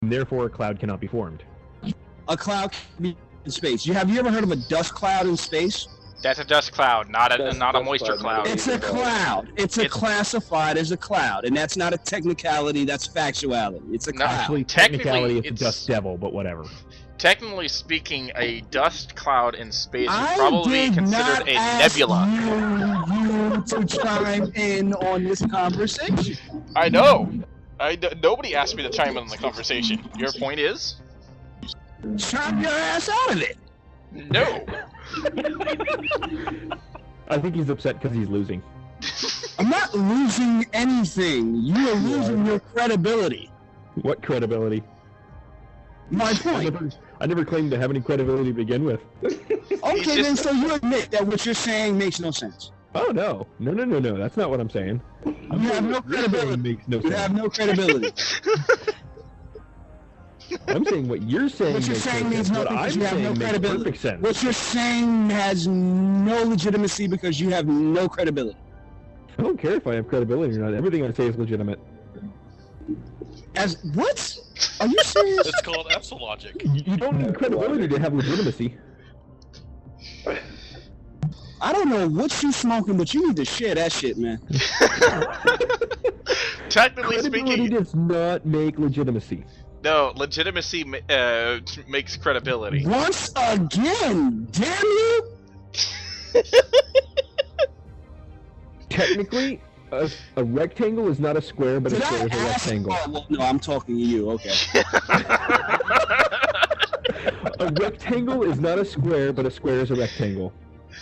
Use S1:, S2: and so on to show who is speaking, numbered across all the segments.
S1: Therefore, a cloud cannot be formed.
S2: A cloud can be in space. Have you ever heard of a dust cloud in space?
S3: That's a dust cloud, not a moisture cloud.
S2: It's a cloud. It's classified as a cloud, and that's not a technicality. That's factuality. It's a cloud.
S1: Actually, technically, it's a dust devil, but whatever.
S3: Technically speaking, a dust cloud in space is probably considered a nebula.
S2: You to chime in on this conversation.
S3: I know. Nobody asked me to chime in on the conversation. Your point is?
S2: Chime your ass out of it.
S3: No.
S1: I think he's upset because he's losing.
S2: I'm not losing anything. You are losing your credibility.
S1: What credibility?
S2: My point.
S1: I never claimed to have any credibility to begin with.
S2: Okay, then so you admit that what you're saying makes no sense.
S1: Oh, no. No. That's not what I'm saying.
S2: You have no credibility.
S1: Makes no
S2: You
S1: sense.
S2: have no credibility.
S1: I'm saying what you're saying
S2: What you're saying means nothing because you have no credibility.
S1: Perfect sense.
S2: What you're saying has no legitimacy because you have no credibility.
S1: I don't care if I have credibility or not. Everything I say is legitimate.
S2: As what? Are you serious?
S4: It's called EPSA logic.
S1: You don't need credibility to have legitimacy.
S2: I don't know what you smoking, but you need to share that shit, man.
S3: Technically
S1: Credibility
S3: speaking,
S1: does not make legitimacy.
S3: no, legitimacy makes credibility.
S2: Once again, damn you!
S1: Technically, a rectangle is not a square, but a square is a rectangle.
S2: Oh, well, no, I'm talking to you. Okay.
S1: A rectangle is not a square, but a square is a rectangle.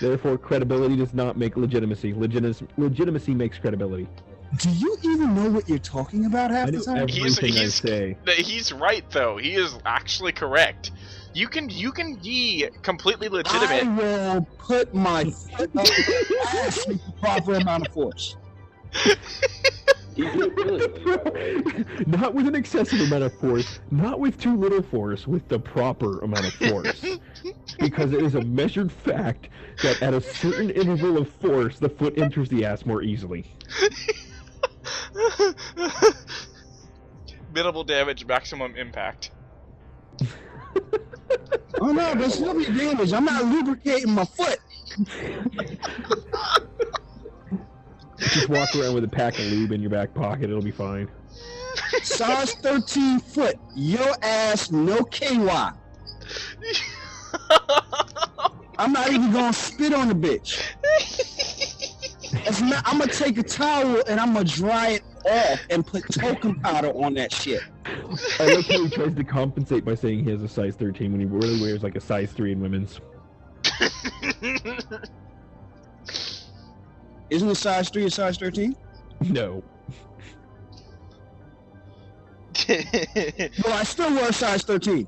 S1: Therefore, credibility does not make legitimacy. Legitimacy makes credibility.
S2: Do you even know what you're talking about half the time?
S1: Everything I say.
S3: He's right though. He is actually correct. You can be completely legitimate.
S2: I will put my foot up your ass with the proper amount of force.
S1: Not with an excessive amount of force, not with too little force, with the proper amount of force. Because it is a measured fact that at a certain interval of force, the foot enters the ass more easily.
S3: Minimal damage, maximum impact.
S2: Oh no, there's no damage. I'm not lubricating my foot.
S1: Just walk around with a pack of lube in your back pocket, it'll be fine.
S2: Size 13 foot, your ass, no KY. I'm not even gonna spit on the bitch. I'm gonna take a towel and I'm gonna dry it off and put talcum powder on that shit.
S1: I like how he tries to compensate by saying he has a size 13 when he really wears like a size 3 in women's.
S2: Isn't a size 3 a size 13?
S1: No.
S2: Well, I still wear a size 13.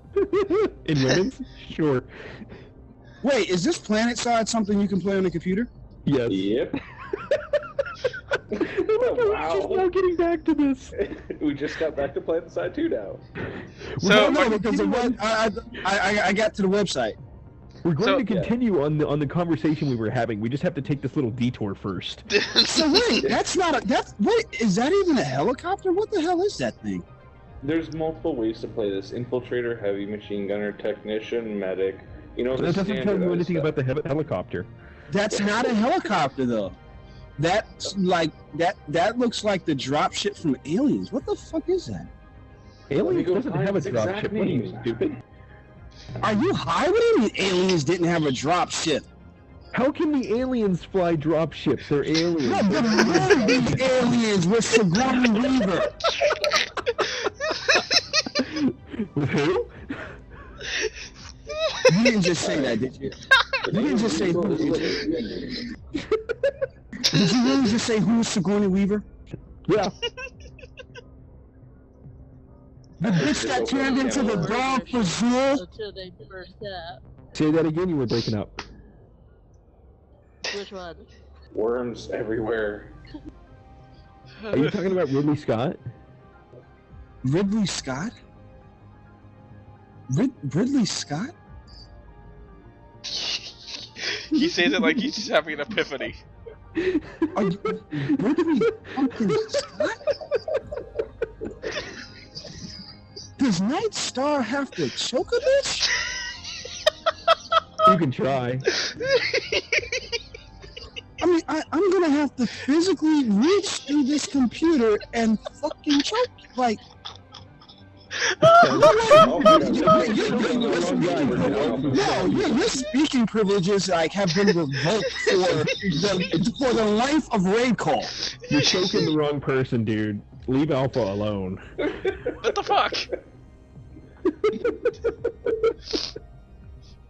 S1: In women's? Sure.
S2: Wait, is this Planet Side something you can play on the computer?
S1: Yes.
S5: Yep.
S1: Wow. Just now getting back to this.
S5: We just got back to Planet Side 2 now.
S3: So,
S2: no, because I got to the website.
S1: We're going to continue on the conversation we were having. We just have to take this little detour first.
S2: So wait, wait, is that even a helicopter? What the hell is that thing?
S5: There's multiple ways to play this. Infiltrator, heavy machine gunner, technician, medic. You know,
S1: That doesn't tell you anything about the helicopter.
S2: That's not a helicopter though. That's like that looks like the dropship from Aliens. What the fuck is that?
S1: Aliens doesn't have a dropship. What are you, stupid?
S2: Are you high? What do you mean Aliens didn't have a dropship?
S1: How can the aliens fly dropships? They're aliens.
S2: No, but movie Aliens with Sigourney Weaver.
S1: With who?
S2: You didn't just say that, did you? You didn't just say who. Did you really just say who was Sigourney Weaver?
S1: Yeah.
S2: The bitch that turned into the dog for Zool?
S6: Until they burst up.
S1: Say that again, you were breaking up.
S6: Which one?
S5: Worms everywhere.
S1: Are you talking about Ridley Scott?
S2: Ridley Scott? Ridley Scott?
S3: He says it like he's just having an epiphany.
S2: Are you Ridley fucking Scott? Does Knyght Star have to choke a bitch?
S1: You can try.
S2: I mean, I'm gonna have to physically reach through this computer and fucking choke. Like, your speaking privileges like have been revoked for the life of Raidcall.
S1: You're choking the wrong person, dude. Leave Alpha alone.
S3: What the fuck?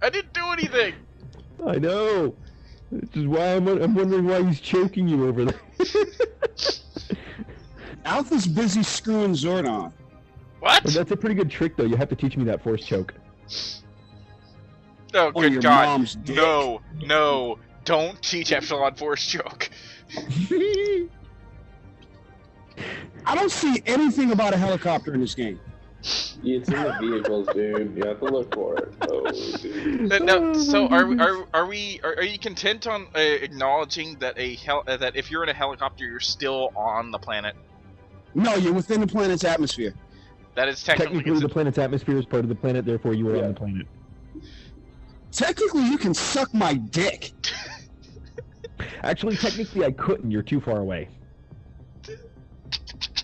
S3: I didn't do anything.
S1: I know. Which is why I'm wondering why he's choking you over there.
S2: Alpha's busy screwing Zordon.
S3: What?
S1: Well, that's a pretty good trick, though. You have to teach me that force choke.
S3: Oh,
S2: On
S3: good
S2: your
S3: God.
S2: mom's dick.
S3: No. Don't teach Epsilon Force choke.
S2: I don't see anything about a helicopter in this game.
S5: It's in the vehicles, dude. You have to look for it. Oh, dude.
S3: No, so are you content on acknowledging that that if you're in a helicopter, you're still on the planet?
S2: No, you're within the planet's atmosphere.
S3: That is
S1: Technically, the planet's atmosphere is part of the planet, therefore you are on the planet.
S2: Technically, you can suck my dick.
S1: Actually, technically, I couldn't. You're too far away.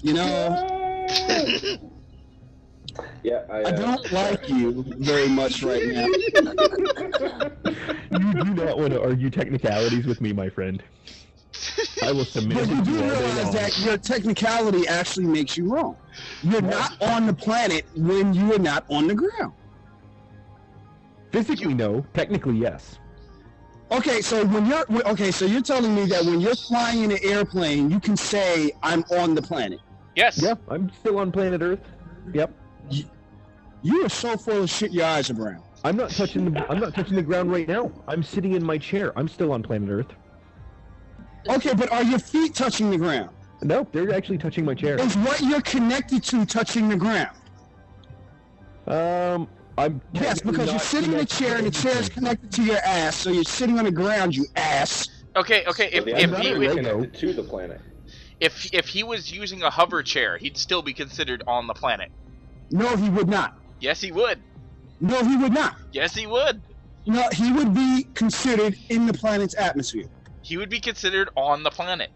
S2: You know,
S5: Yeah,
S2: I don't like you very much right now.
S1: You do not want to argue technicalities with me, my friend. I will submit
S2: But
S1: to
S2: you do
S1: all day
S2: realize
S1: long.
S2: that your technicality actually makes you wrong. You're not on the planet when you are not on the ground.
S1: Physically, no. Technically, yes.
S2: Okay, so so you're telling me that when you're flying in an airplane, you can say I'm on the planet.
S3: Yes.
S1: Yep, I'm still on planet Earth. Yep.
S2: You are so full of shit. Your eyes are brown.
S1: I'm not touching the ground right now. I'm sitting in my chair. I'm still on planet Earth.
S2: Okay, but are your feet touching the ground?
S1: No, they're actually touching my chair.
S2: Is what you're connected to touching the ground?
S1: I'm
S2: Yes, because you're
S1: not
S2: sitting in a chair and the chair is connected to your ass, so you're sitting on the ground, you ass.
S3: Okay. If he would,
S5: connected to the planet.
S3: if he was using a hover chair, he'd still be considered on the planet.
S2: No, he would not.
S3: Yes, he would.
S2: No, he would not.
S3: Yes, he would.
S2: No, he would be considered in the planet's atmosphere.
S3: He would be considered on the planet.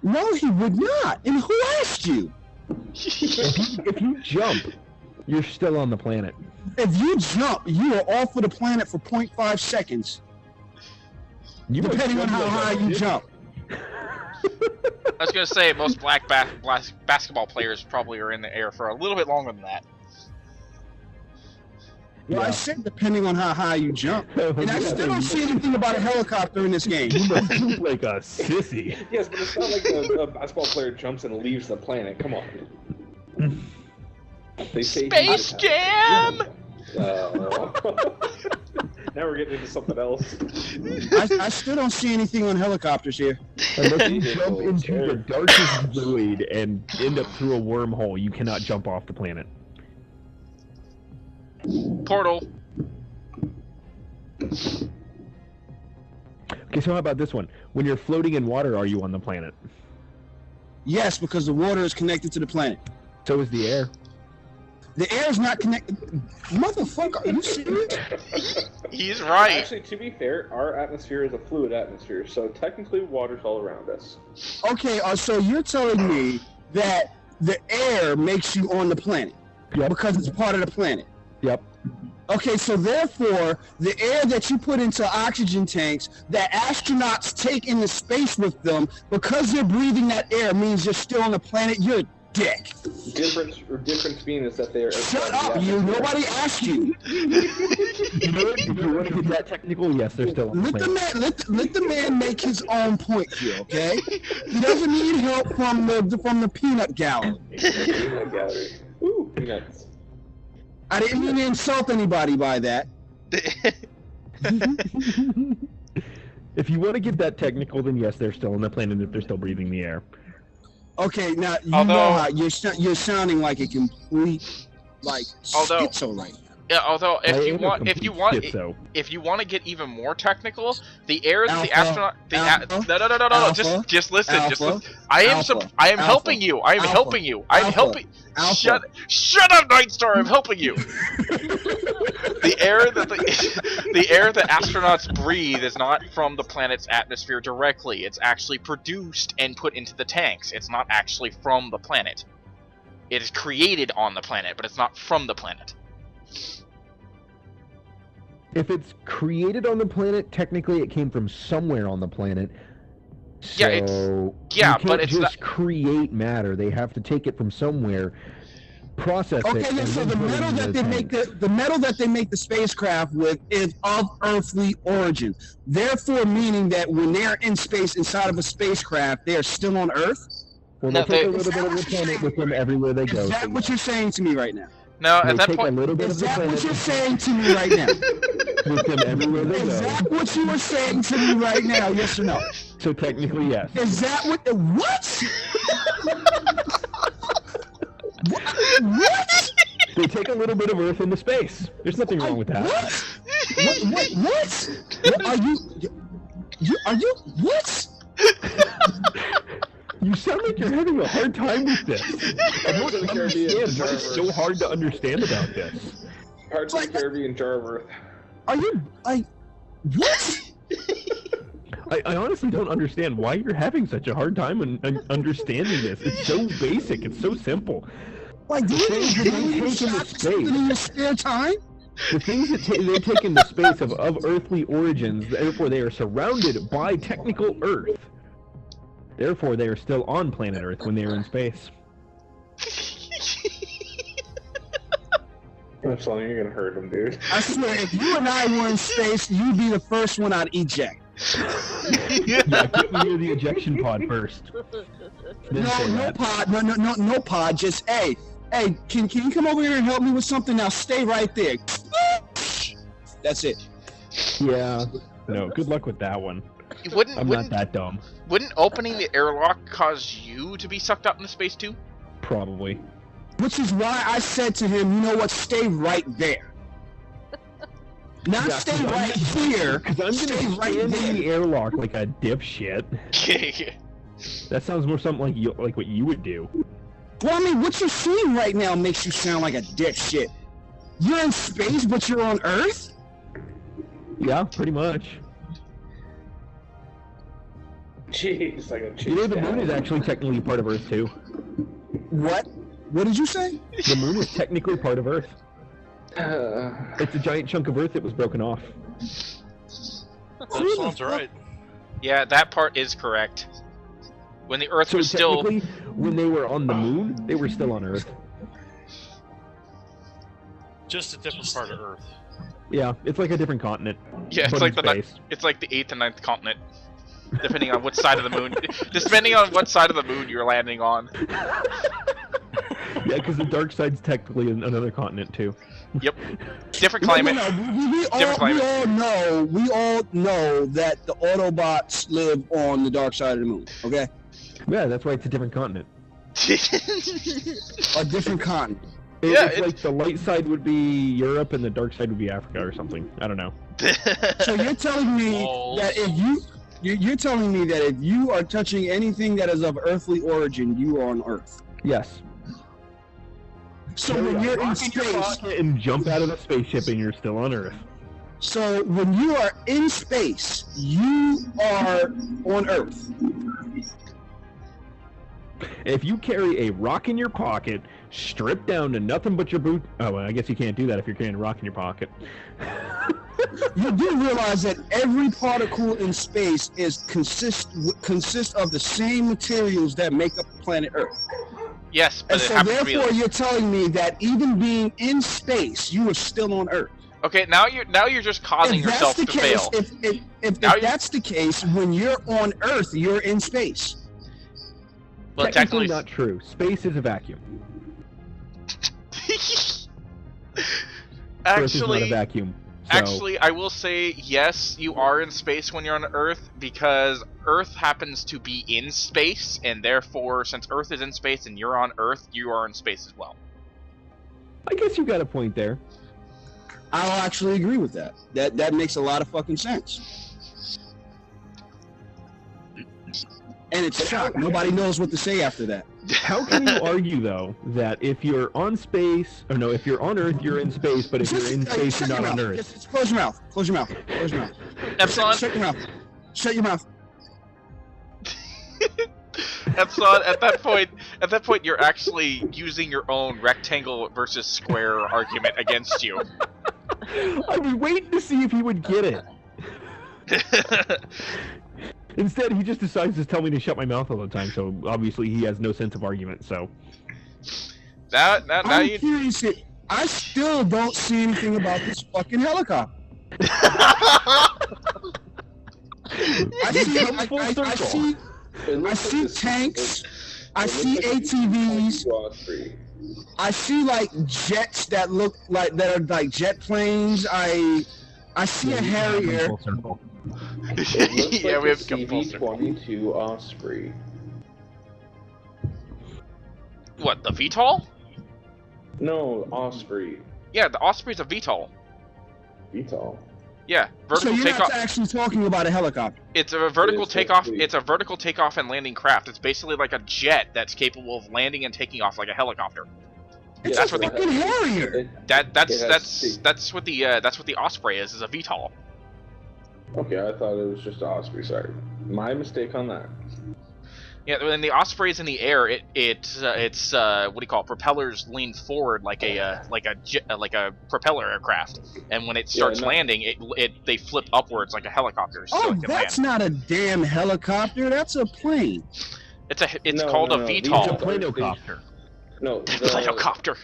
S2: No, he would not. And who asked you?
S1: If you jump, you're still on the planet.
S2: If you jump, you are off of the planet for 0.5 seconds, depending on how high you jump.
S3: I was gonna say most black basketball players probably are in the air for a little bit longer than that.
S2: Well,
S1: Yeah.
S2: I said depending on how high you jump. And I still don't see anything about a helicopter in this game.
S1: You must look like a sissy.
S5: Yes, but it's not like a basketball player jumps and leaves the planet. Come on. They say
S3: Space Jam!
S5: Now we're getting into something else.
S2: I still don't see anything on helicopters here.
S1: Unless you jump into the darkest void and end up through a wormhole, you cannot jump off the planet.
S3: Portal.
S1: Okay, so how about this one? When you're floating in water, are you on the planet?
S2: Yes, because the water is connected to the planet.
S1: So is the air.
S2: The air is not connected. Motherfucker, are you serious?
S3: He's right.
S5: Actually, to be fair, our atmosphere is a fluid atmosphere, so technically water's all around us.
S2: Okay, so you're telling me that the air makes you on the planet because it's part of the planet.
S1: Yep.
S2: Okay, so therefore, the air that you put into oxygen tanks that astronauts take into space with them, because they're breathing that air means you're still on the planet, you're a dick.
S5: Difference being is that they are.
S2: Shut up, you. Nobody asked you.
S1: You know what? If you want to get that technical, yes, they're still on the planet.
S2: Let the man make his own point here, okay? He doesn't need help from the peanut gallery.
S5: Peanut gallery. Ooh, peanuts.
S2: I didn't mean to insult anybody by that.
S1: If you want to get that technical, then yes, they're still on the planet if they're still breathing the air.
S2: Okay, now you
S3: Although-
S2: know how you're sounding like a complete schizo right now.
S3: Yeah, although
S1: I
S3: if you
S1: am a
S3: want
S1: complete schizo.
S3: if you want to get even more technical, the air that the
S2: Alpha,
S3: astronaut no,
S2: alpha,
S3: just listen, just
S2: alpha,
S3: listen. I am
S2: alpha,
S3: I am
S2: alpha,
S3: helping you. I am
S2: alpha,
S3: helping you. I am
S2: alpha,
S3: helping.
S2: alpha.
S3: Shut up, Knyght Star. I'm helping you. The air that the air that astronauts breathe is not from the planet's atmosphere directly. It's actually produced and put into the tanks. It's not actually from the planet. It is created on the planet, but it's not from the planet.
S1: If it's created on the planet, technically it came from somewhere on the planet. So
S3: Yeah,
S1: you
S3: yeah,
S1: can't
S3: but it's
S1: just
S3: not.
S1: create matter. They have to take it from somewhere, process it.
S2: Okay, yeah,
S1: and
S2: so
S1: then
S2: the
S1: put it
S2: metal
S1: into
S2: that
S1: the
S2: they make
S1: tank.
S2: the metal that they make the spacecraft with is of earthly origin. Therefore, meaning that when they're in space inside of a spacecraft, they are still on Earth.
S1: Well,
S3: No,
S1: they take
S3: they-
S1: a little bit of the planet with them everywhere they go.
S2: Is that what you're saying to me right now?
S3: No,
S1: They
S3: at that
S1: take
S3: point,
S1: a little bit
S2: Is
S1: of the
S2: that
S1: planet
S2: what you're saying to me right now?
S1: with them everywhere they
S2: Is
S1: go.
S2: that what you are saying to me right now? Yes or no?
S1: So technically, yes.
S2: Is that what? What? What?
S1: They take a little bit of Earth into space. There's nothing wrong with that.
S2: What? Are you? What?
S1: You sound like you're having a hard time with this. I don't
S5: Pirates of the Caribbean,
S1: understand
S5: Jar
S1: what
S5: of
S1: is
S5: Earth.
S1: so hard to understand about this.
S5: Pirates of the Caribbean, Jar of Earth.
S2: Are you? What?
S1: I honestly don't understand why you're having such a hard time in understanding this. It's so basic. It's so simple.
S2: Like, do you
S1: things that they take into
S2: something in your spare time?
S1: The things that they take into space of earthly origins, therefore they are surrounded by technical Earth. Therefore, they are still on planet Earth when they are in space.
S5: I'm telling you, you're gonna hurt him, dude.
S2: I swear, if you and I were in space, you'd be the first one I'd eject.
S1: Yeah, get me near the ejection pod first. Then say
S2: No
S1: that.
S2: pod, no pod. Just hey, can you come over here and help me with something? Now stay right there. That's it.
S1: Yeah. No, good luck with that one. I'm not that dumb.
S3: Wouldn't opening the airlock cause you to be sucked up into space too?
S1: Probably.
S2: Which is why I said to him, you know what? Stay right there. Not
S1: Yeah,
S2: stay
S1: 'cause I'm
S2: right here.
S1: Because I'm
S2: Stay
S1: gonna
S2: right
S1: stand in
S2: there.
S1: the airlock like a dipshit. That sounds more something like what you would do.
S2: Well, I mean, what you're seeing right now makes you sound like a dipshit. You're in space, but you're on Earth?
S1: Yeah, pretty much.
S5: Jeez, like a
S1: You know, the moon is actually technically part of Earth too.
S2: What? What did you say?
S1: The moon is technically part of Earth. It's a giant chunk of Earth that was broken off.
S4: That sounds right.
S3: Yeah, that part is correct. When the Earth
S1: So
S3: was still
S1: technically, when they were on the moon, they were still on Earth.
S4: Just a different part of Earth.
S1: Yeah, it's like a different continent.
S3: yeah, it's
S1: but
S3: like
S1: in
S3: the
S1: space.
S3: it's like the 8th and 9th continent, depending on what side of the moon. Depending on what side of the moon you're landing on.
S1: Yeah, because the dark side's technically another continent too.
S3: Yep, different climate.
S2: No,
S3: Different climate.
S2: we all know that the Autobots live on the dark side of the moon, okay?
S1: Yeah, that's why it's a different continent.
S2: A different continent.
S3: Yeah,
S1: It's like the light side would be Europe and the dark side would be Africa or something. I don't know.
S2: So you're telling me that if you're telling me that if you are touching anything that is of earthly origin, you are on Earth.
S1: Yes.
S2: So when you're in space,
S1: and jump out of the spaceship and you're still on Earth.
S2: so when you are in space, you are on Earth.
S1: If you carry a rock in your pocket, stripped down to nothing but your boot. Oh, well, I guess you can't do that if you're carrying a rock in your pocket.
S2: You do realize that every particle in space consists of the same materials that make up planet Earth.
S3: Yes, but
S2: And
S3: it
S2: so
S3: happens to
S2: therefore
S3: be.
S2: you're telling me that even being in space, you are still on Earth.
S3: Okay, now you're just causing
S2: If that's
S3: yourself
S2: the
S3: to
S2: case,
S3: fail.
S2: if
S3: Now you're-
S2: that's the case, when you're on Earth, you're in space.
S3: But
S1: Technically
S3: technically,
S1: not true. Space is a vacuum. Earth is not a
S3: actually,
S1: vacuum. So,
S3: actually, I will say yes, you are in space when you're on Earth because Earth happens to be in space, and therefore, since Earth is in space and you're on Earth, you are in space as well.
S1: I guess you got a point there.
S2: I'll actually agree with that. That makes a lot of fucking sense. And it's shock. Nobody knows what to say after that.
S1: How can you argue though that if you're on space, or no, if you're on Earth, you're in space, but if you're in space, you're not on Earth?
S2: Just close your mouth. Close your mouth. Close your mouth.
S3: Epsilon.
S2: Shut your mouth. Shut your mouth.
S3: Epsilon, at that point, you're actually using your own rectangle versus square argument against you.
S1: I was waiting to see if he would get it. Instead, he just decides to tell me to shut my mouth all the time. So obviously, he has no sense of argument. So
S3: now
S2: I'm
S3: you.
S2: curious. I still don't see anything about this fucking helicopter. I see tanks. I see ATVs. I see like jets that look like that are like jet planes. I see a Harrier.
S3: Yeah, we have come full circle.
S5: CV-22 Osprey.
S3: What, the VTOL?
S5: No, Osprey.
S3: Yeah, the Osprey's a VTOL.
S5: VTOL.
S3: Yeah,
S2: So
S3: vertical
S2: you're
S3: takeoff.
S2: not actually talking about a helicopter.
S3: It's a vertical
S5: It is
S3: takeoff.
S5: technically-
S3: It's a vertical takeoff and landing craft. It's basically like a jet that's capable of landing and taking off like a helicopter.
S2: It's
S3: That's
S2: a
S3: what they-
S2: fucking Harrier.
S3: That's what the Osprey is a VTOL.
S5: Okay, I thought it was just Osprey. Sorry, my mistake on that.
S3: Yeah, when the Osprey's in the air, it's what do you call it? Propellers lean forward like a propeller aircraft, and when it starts landing, they flip upwards like a helicopter. So it can
S2: That's
S3: land.
S2: not a damn helicopter. That's a plane.
S3: It's
S5: No,
S3: called
S5: no,
S3: a
S5: no, these
S3: VTOL.
S5: are-
S1: planocopter.
S5: No,
S3: Planocopter.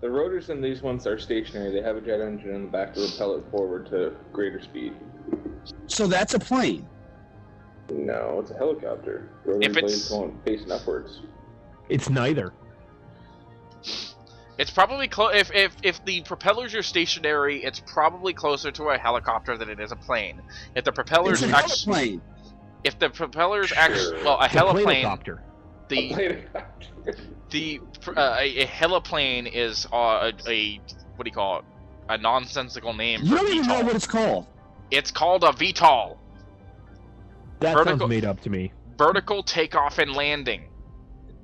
S5: the rotors in these ones are stationary. They have a jet engine in the back to propel it forward to greater speed.
S2: So that's a plane.
S5: No, it's a helicopter. Rotor
S3: If it's-
S5: blades going facing upwards.
S1: It's neither.
S3: It's probably if the propellers are stationary, it's probably closer to a helicopter than it is a plane. If the propellers
S2: It's a
S3: actually,
S2: heliplane.
S3: if the propellers actually,
S5: Sure.
S3: well, a
S1: It's a
S3: heliplane,
S1: planocopter.
S3: a heliplane is a what do you call it? A nonsensical name
S2: You
S3: for
S2: don't even know
S3: VTOL.
S2: what it's called.
S3: It's called a VTOL.
S1: That
S3: Vertical-
S1: sounds made up to me.
S3: Vertical takeoff and landing.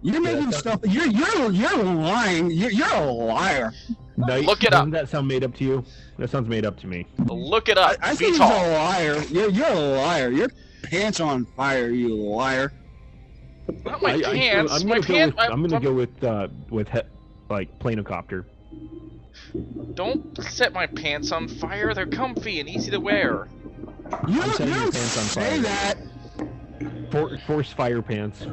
S2: You're making stuff. You're lying. You're a liar.
S1: Knight,
S3: Look it up.
S1: Doesn't that sound made up to you? That sounds made up to me.
S3: Look it up.
S2: I think you're
S3: VTOL.
S2: a liar. You're a liar. Your pants on fire. You liar.
S3: Not my pants.
S1: I'm
S3: My
S1: gonna
S3: pants.
S1: go with planocopter.
S3: Don't set my pants on fire. They're comfy and easy to wear.
S2: You
S1: I'm setting your
S2: don't
S1: pants on
S2: say
S1: fire.
S2: that.
S1: Force fire pants.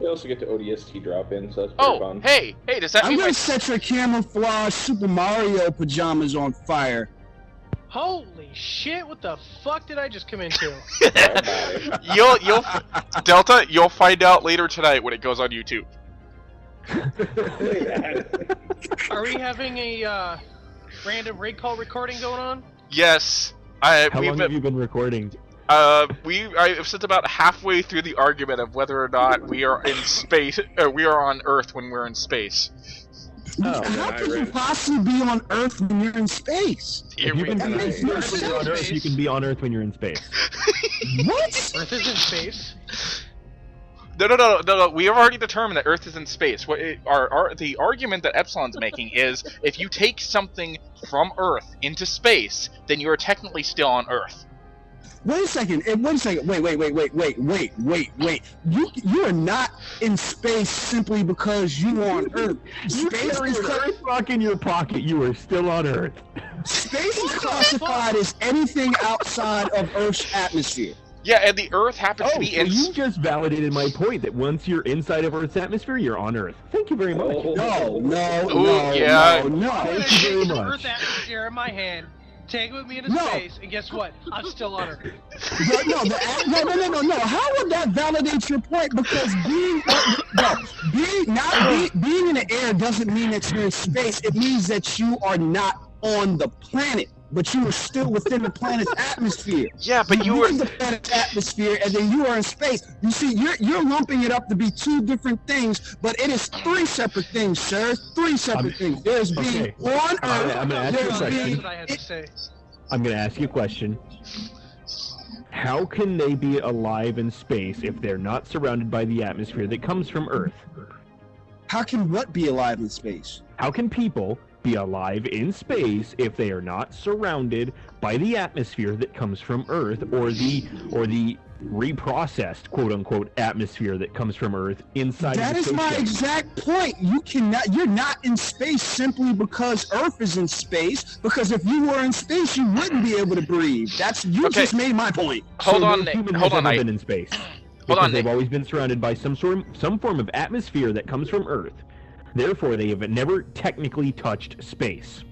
S5: We also get to ODST drop in, so that's pretty
S3: Oh,
S5: fun.
S3: hey, does that
S2: I'm
S3: mean
S2: gonna
S3: my
S2: set your camouflage Super Mario pajamas on fire.
S6: Holy shit, what the fuck did I just come into?
S3: you'll Delta, you'll find out later tonight when it goes on YouTube.
S6: Are we having a random Raidcall recording going on?
S3: Yes.
S1: How
S3: we've
S1: long have you been recording?
S3: I've since about halfway through the argument of whether or not we are in space, we are on Earth when we're in space.
S1: Oh,
S2: How could you possibly be on Earth when you're in space?
S3: Here
S1: If you
S3: we
S1: can
S2: That
S1: be
S2: makes
S1: on
S2: no
S1: Earth when you're on
S2: sense.
S1: Earth, you can be on Earth when you're in space.
S2: What?
S6: Earth is in space.
S3: No. We have already determined that Earth is in space. The argument that Epsilon's making is if you take something from Earth into space, then you are technically still on Earth.
S2: Wait a second. Wait. You are not in space simply because you are on Earth.
S1: You
S2: Space
S1: carry
S2: is
S1: an Earth rock in your pocket. You are still on Earth.
S2: space is classified as anything outside of Earth's atmosphere.
S3: Yeah, and the Earth happens to
S1: Oh,
S3: be
S1: so
S3: in.
S1: you just validated my point that once you're inside of Earth's atmosphere, you're on Earth. Thank you very much.
S5: Oh.
S2: No.
S3: yeah.
S2: No.
S1: Thank you very
S6: The
S1: much.
S6: Earth atmosphere in my hand. Take it with me into
S2: No.
S6: space, and guess what? I'm still on Earth.
S2: No. How would that validate your point? Because being in the air doesn't mean that you're in space. It means that you are not on the planet. but you were still within the planet's atmosphere.
S3: Yeah, but you were
S2: in the planet's atmosphere, and then you are in space. You see, you're lumping it up to be two different things, but it is three separate things, sir. Three separate things. There's being on Earth.
S1: I'm gonna ask you a
S6: That's
S1: question.
S6: what I had to say.
S1: I'm gonna ask you a question. How can they be alive in space if they're not surrounded by the atmosphere that comes from Earth?
S2: How can what be alive in space?
S1: How can people be alive in space if they are not surrounded by the atmosphere that comes from Earth, or the reprocessed quote-unquote atmosphere that comes from Earth inside
S2: That
S1: of the
S2: is my
S1: spaceship?
S2: exact point. You're not in space simply because Earth is in space, because if you were in space, you wouldn't be able to breathe. You just made my point.
S3: hold
S1: So
S3: on,
S1: no
S3: Nate.
S1: human
S3: Hold
S1: has
S3: on,
S1: ever
S3: Nate.
S1: been in space.
S3: Hold
S1: Because
S3: on,
S1: they've
S3: Nate.
S1: always been surrounded by some form of atmosphere that comes from Earth. Therefore, they have never technically touched space.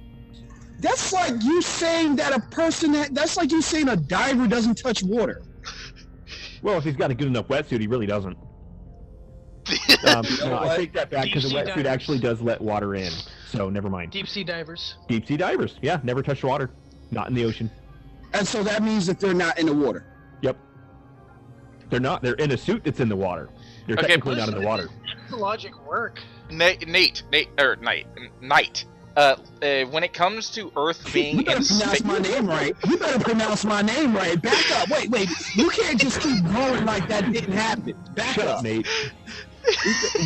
S2: That's like you saying that that's like you saying a diver doesn't touch water.
S1: Well, if he's got a good enough wetsuit, he really doesn't. No, I take that back because a
S6: Deep-sea
S1: wetsuit
S6: divers.
S1: actually does let water in. So never mind.
S6: Deep sea divers.
S1: Deep sea divers, yeah, never touched water. Not in the ocean.
S2: And so that means that they're not in the water.
S1: Yep. They're not. They're in a suit that's in the water. They're
S3: Okay,
S1: technically not in the water.
S6: How does the logic work?
S3: Knight. When it comes to Earth being
S2: You better
S3: in
S2: pronounce
S3: space,
S2: my name right. You better pronounce my name right. Back up. Wait. You can't just keep going like that didn't happen. Back
S1: Shut
S2: up.
S1: up, Nate.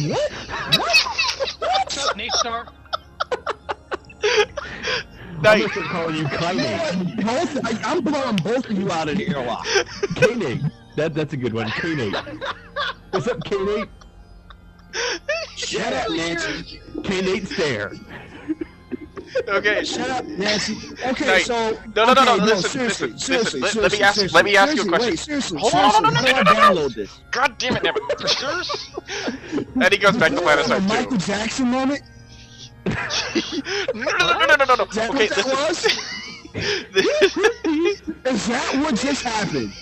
S2: What?
S6: What's up, Knyght Star?
S1: I'm
S3: Knight.
S1: gonna start calling you Knyght.
S2: I'm blowing both of you out of the airlock.
S1: K-Nate. That's a good one. K-Nate. What's up, K-Nate?
S2: Shut up, Nancy.
S1: K-Nate Star.
S3: Okay.
S2: Shut up, Nancy. Okay,
S3: Knight.
S2: so
S3: No.
S2: seriously.
S3: Let me ask you a question.
S2: Wait, seriously.
S3: Hold on, no.
S2: How do I download this?
S3: God damn it, never. And he goes back to Planet
S2: A
S3: Earth
S2: Michael
S3: 2.
S2: Jackson moment?
S3: No.
S2: Is that
S3: Okay,
S2: what that was? Is that what just happened?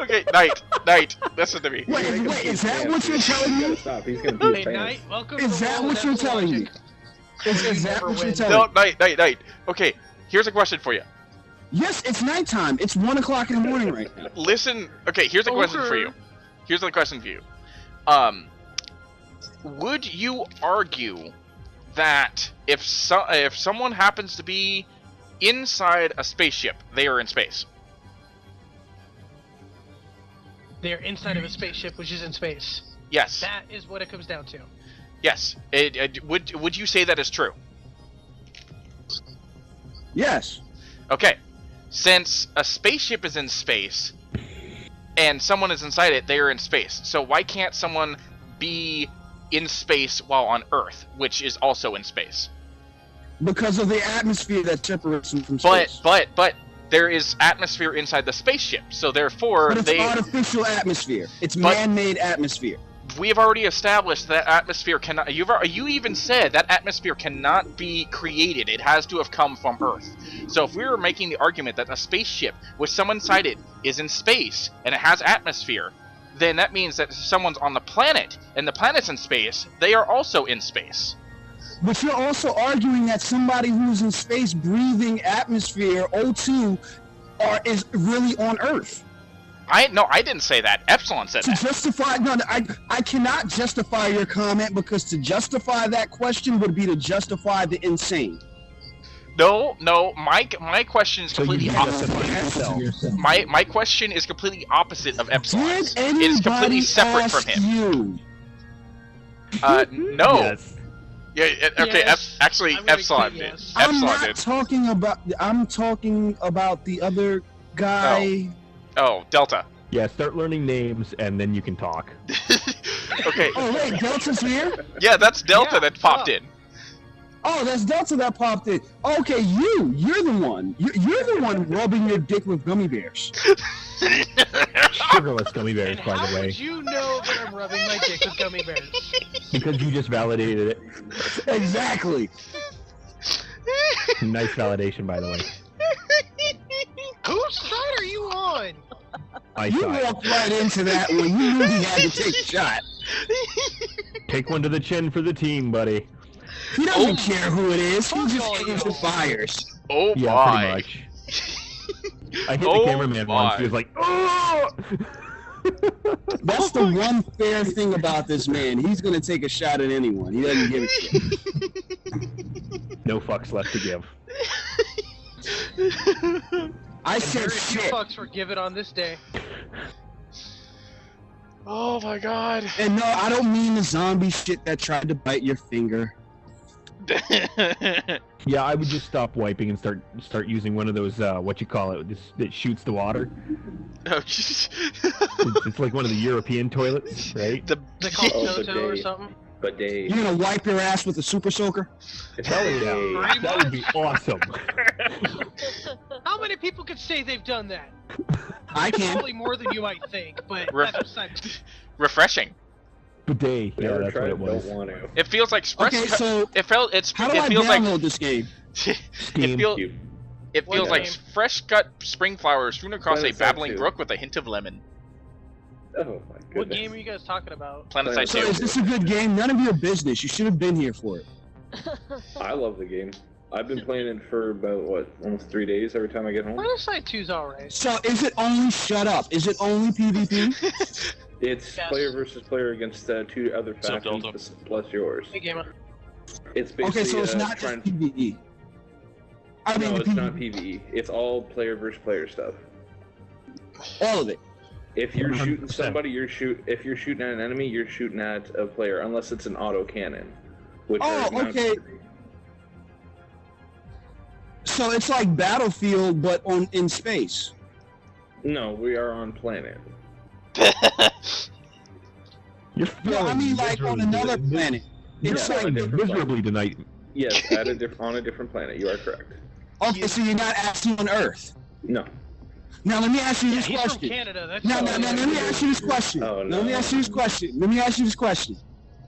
S3: Okay, Knight, listen to me.
S2: Wait, is that what you're telling
S5: He's gotta
S2: me?
S5: stop. He's gonna beat
S6: Hey,
S5: fans.
S6: Knight, welcome
S2: Is
S6: to the
S2: that
S6: world
S2: what you're
S6: without
S2: telling me?
S6: logic.
S2: Is that
S6: never
S2: what you're
S6: win.
S2: telling
S3: No,
S2: me?
S3: Knight. Okay, here's a question for you.
S2: Yes, it's nighttime. It's 1 o'clock in the morning right now.
S3: Listen. Okay, here's a question for you. Here's the question for you. Would you argue that if someone happens to be inside a spaceship, they are in space?
S6: They're inside of a spaceship, which is in space.
S3: Yes.
S6: That is what it comes down to.
S3: Yes. Would you say that is true?
S2: Yes.
S3: Okay. Since a spaceship is in space and someone is inside it, they are in space. So why can't someone be in space while on Earth, which is also in space?
S2: Because of the atmosphere that separates them from space.
S3: But there is atmosphere inside the spaceship, so therefore
S2: But it's artificial atmosphere. It's
S3: But-
S2: man-made atmosphere.
S3: we have already established that atmosphere cannot. You even said that atmosphere cannot be created. It has to have come from Earth. So if we were making the argument that a spaceship with someone inside it is in space and it has atmosphere, then that means that if someone's on the planet and the planet's in space, they are also in space.
S2: But you're also arguing that somebody who's in space breathing atmosphere, O2, is really on Earth.
S3: I didn't say that. Epsilon said
S2: To
S3: that.
S2: justify, I cannot justify your comment, because to justify that question would be to justify the insane.
S3: No. My question is
S1: So you
S3: completely
S1: can justify yourself.
S3: My question is completely opposite of Epsilon's.
S2: Did
S3: It is completely
S2: anybody
S3: separate from
S2: ask
S3: him.
S2: you?
S3: No.
S1: Yes.
S3: Yeah. Okay.
S6: Yes.
S3: Actually,
S6: I'm gonna
S3: Epsilon
S6: say
S3: did.
S6: yes.
S2: I'm
S3: Epsilon
S2: not
S3: did.
S2: talking about. I'm talking about the other guy.
S3: Oh, Delta.
S1: Yeah, start learning names and then you can talk.
S3: Okay.
S2: Oh wait, Delta's here.
S3: Yeah, that's Delta
S6: Yeah,
S3: that popped
S6: oh.
S3: in.
S2: Oh, that's Delta that popped in. Okay, you're the one. You're the one rubbing your dick with gummy bears.
S1: Sugarless gummy bears,
S6: And
S1: by
S6: how
S1: the way.
S6: would you know that I'm rubbing my dick with gummy bears?
S1: Because you just validated it.
S2: Exactly.
S1: Nice validation, by the way.
S6: Whose side are you on?
S1: I
S2: You
S1: saw it.
S2: walked right into that when you knew you had to take a shot.
S1: Take one to the chin for the team, buddy.
S2: He doesn't care who it is. He just aims and fires.
S3: Oh
S1: Yeah,
S3: my!
S1: pretty much. I hit
S3: Oh
S1: the cameraman once. He was like, "Oh!"
S2: That's the one fair thing about this man. He's gonna take a shot at anyone. He doesn't give a shit.
S1: No fucks left to give.
S2: I
S6: And
S2: said
S6: very few
S2: shit.
S6: fucks were given on this day.
S3: Oh my god!
S2: And no, I don't mean the zombie shit that tried to bite your finger.
S1: Yeah, I would just stop wiping and start using one of those what you call it, that shoots the water.
S3: Oh, jeez.
S1: It's like one of the European toilets, right?
S6: They call
S5: Oh,
S6: it Toto or
S5: bidet.
S6: something.
S5: Bidet.
S2: You're gonna wipe your ass with a super soaker?
S1: Hell yeah,
S6: Pretty
S1: that would be awesome.
S6: How many people could say they've done that?
S2: I can.
S6: Probably more than you might think, but
S3: Ref-
S6: that's besides.
S3: Refreshing.
S1: Bidet, yeah,
S5: Never
S1: that's
S5: tried.
S1: what it was.
S5: Don't want to.
S3: It feels like fresh.
S2: Okay, so how do
S3: It
S2: I
S3: feels
S2: download
S3: like
S2: this game?
S1: Steam.
S3: It
S6: What
S3: feels like
S6: game?
S3: fresh cut spring flowers strewn across a
S5: Planet Side
S3: babbling
S5: 2.
S3: brook with a hint of lemon.
S5: Oh my goodness.
S6: What game are you guys talking about?
S3: Planet
S5: Planet
S3: Side
S2: So
S3: 2.
S2: is this a good game? None of your business. You should have been here for it.
S5: I love the game. I've been playing it for about almost 3 days every time I get home.
S6: Planet Side 2's alright.
S2: So is it only shut up? Is it only PvP?
S5: It's
S6: Yes.
S5: player versus player against 2 other
S4: So
S5: factions
S4: Delta.
S5: plus yours.
S6: Hey, gamer.
S5: It's basically
S2: Okay, so it's not just
S5: trying.
S2: PvE. I mean,
S5: No,
S2: the
S5: it's not
S2: PvP.
S5: PvE. It's all player versus player stuff.
S2: All of it.
S5: If you're shooting
S1: 100%.
S5: somebody, if you're shooting at an enemy, you're shooting at a player, unless it's an auto cannon. Which
S2: Oh,
S5: are not-
S2: okay. So it's like Battlefield, but in space.
S5: No, we are on planet.
S1: You're
S2: No, I mean like on another
S1: miserably-
S2: planet.
S1: You're
S2: It's
S5: Yeah,
S2: like
S5: on a
S1: failing
S5: different
S1: miserably tonight.
S5: Yes, on a different planet. You are correct.
S2: okay, so you're not actually on Earth.
S5: No.
S2: Now let me ask you
S6: Yeah,
S2: this
S6: he's from
S2: question.
S6: Canada. That's
S2: No, let me ask you this question.
S5: Oh,
S2: Let me
S5: no.
S2: ask you this question. Let me ask you this question.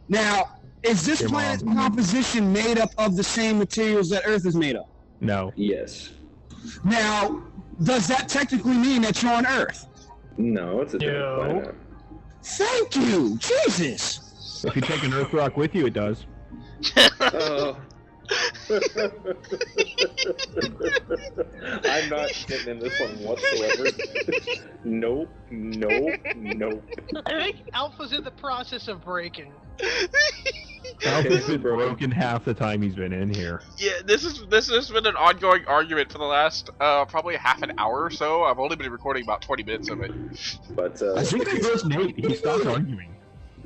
S2: Now, is this
S1: Your
S2: planet's
S1: mom.
S2: composition made up of the same materials that Earth is made of?
S1: No.
S5: Yes.
S2: Now, does that technically mean that you're on Earth?
S5: No, it's a different
S6: No.
S5: planet.
S2: Thank you, Jesus.
S1: If you take an Earth rock with you, it does.
S5: Oh. I'm not getting in this one whatsoever. Nope, nope, nope.
S6: I think Alpha's in the process of breaking.
S1: Alpha's been broken half the time he's been in here.
S3: Yeah, this has been an ongoing argument for the last probably half an hour or so. I've only been recording about 20 minutes of it.
S5: But
S1: I think it was Nate. He stopped arguing.